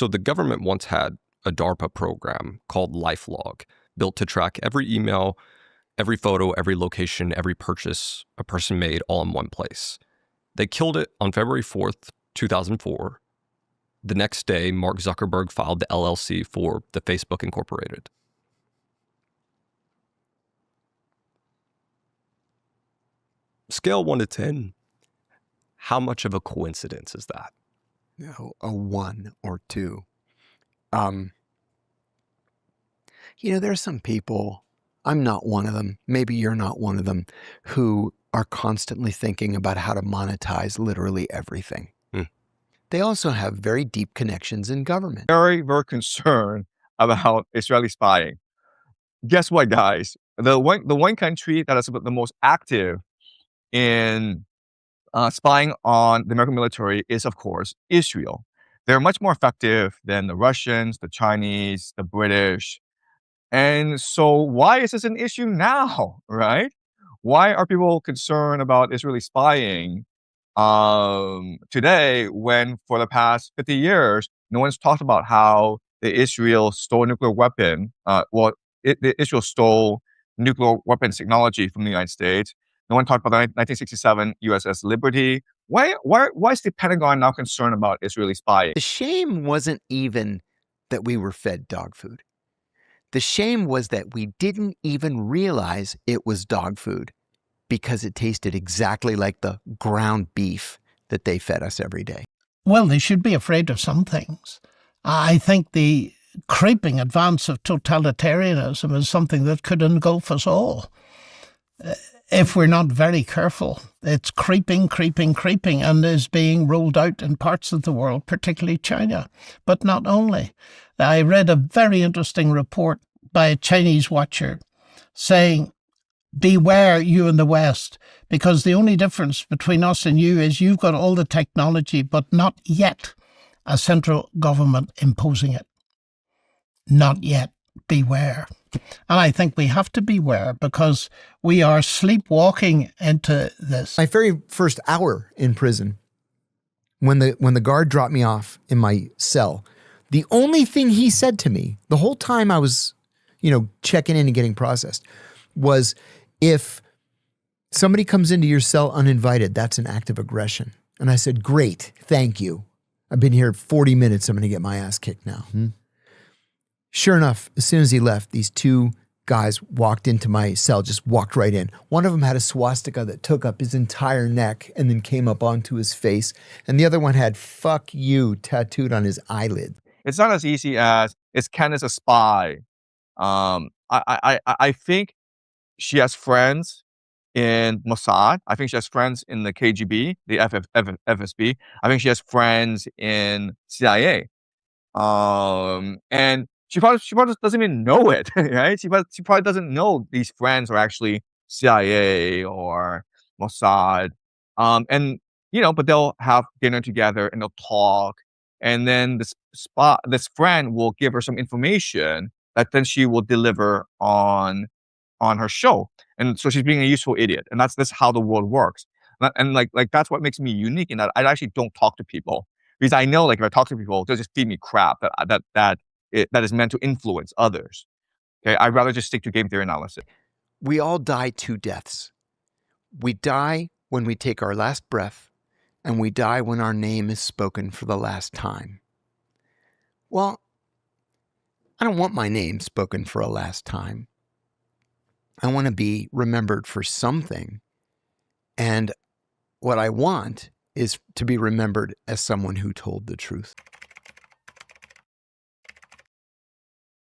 So the government once had a DARPA program called LifeLog, built to track every email, every photo, every location, every purchase a person made all in one place. They killed it on February 4th, 2004. The next day, Mark Zuckerberg filed the LLC for the Facebook Incorporated. Scale 1 to 10, how much of a coincidence is that? No, a 1 or 2. There are some people, I'm not one of them, maybe you're not one of them, who are constantly thinking about how to monetize literally everything. They also have very deep connections in government. Very, very concerned about Israeli spying. Guess what, guys? The one country that is the most active in spying on the American military is, of course, Israel. They're much more effective than the Russians, the Chinese, the British. And so why is this an issue now, right? Why are people concerned about Israeli spying today when for the past 50 years, no one's talked about how Israel stole nuclear weapon. Israel stole nuclear weapons technology from the United States. No one talked about the 1967 USS Liberty. Why is the Pentagon now concerned about Israeli spying? The shame wasn't even that we were fed dog food. The shame was that we didn't even realize it was dog food because it tasted exactly like the ground beef that they fed us every day. Well, they should be afraid of some things. I think the creeping advance of totalitarianism is something that could engulf us all. If we're not very careful, it's creeping, and is being rolled out in parts of the world, particularly China. But not only. I read a very interesting report by a Chinese watcher saying, beware you in the West, because the only difference between us and you is you've got all the technology, but not yet a central government imposing it. Not yet. Beware. And I think we have to beware because we are sleepwalking into this. My very first hour in prison, when the guard dropped me off in my cell, the only thing he said to me the whole time I was, checking in and getting processed was, if somebody comes into your cell uninvited, that's an act of aggression. And I said, great, thank you. I've been here 40 minutes. I'm going to get my ass kicked now. Sure enough, as soon as he left, these two guys walked into my cell, just walked right in. One of them had a swastika that took up his entire neck and then came up onto his face. And the other one had "fuck you" tattooed on his eyelid. It's not as easy as, is Candace a spy? I think she has friends in Mossad. I think she has friends in the KGB, the FSB. I think she has friends in CIA. And she probably doesn't even know it, right? She probably doesn't know these friends are actually CIA or Mossad. But they'll have dinner together and they'll talk. And then this friend will give her some information that then she will deliver on her show. And so she's being a useful idiot. And that's how the world works. And like that's what makes me unique in that I actually don't talk to people. Because I know, if I talk to people, they'll just feed me crap that is meant to influence others. Okay, I'd rather just stick to game theory analysis. We all die 2 deaths. We die when we take our last breath, and we die when our name is spoken for the last time. Well, I don't want my name spoken for a last time. I want to be remembered for something. And what I want is to be remembered as someone who told the truth.